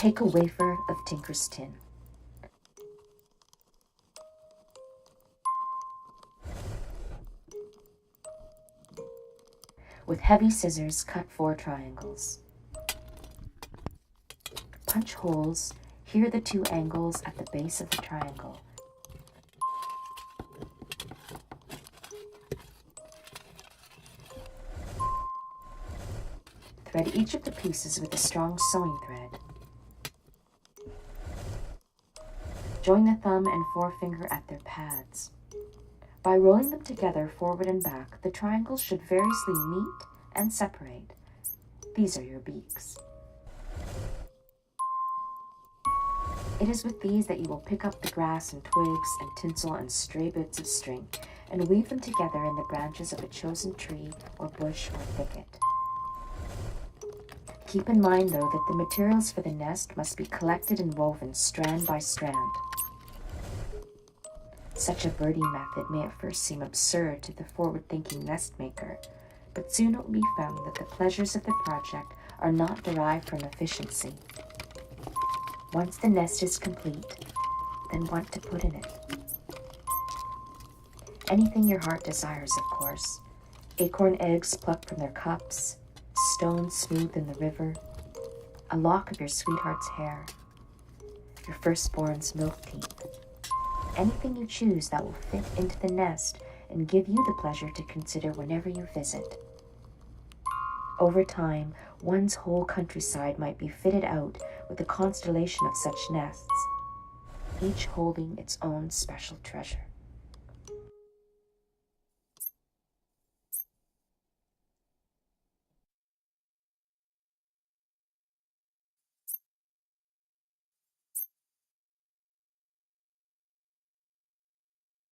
Take a wafer of tinker's tin. With heavy scissors, cut 4 triangles. Punch holes. Here are the 2 angles at the base of the triangle. Thread each of the pieces with a strong sewing thread. Join the thumb and forefinger at their pads. By rolling them together forward and back, the triangles should variously meet and separate. These are your beaks. It is with these that you will pick up the grass and twigs and tinsel and stray bits of string and weave them together in the branches of a chosen tree or bush or thicket. Keep in mind, though, that the materials for the nest must be collected and woven strand by strand. Such a birdie method may at first seem absurd to the forward-thinking nest maker, but soon it will be found that the pleasures of the project are not derived from efficiency. Once the nest is complete, then what to put in it? Anything your heart desires, of course. Acorn eggs plucked from their cups, stones smooth in the river, a lock of your sweetheart's hair, your firstborn's milk teeth. Anything you choose that will fit into the nest and give you the pleasure to consider whenever you visit. Over time, one's whole countryside might be fitted out with a constellation of such nests, each holding its own special treasure.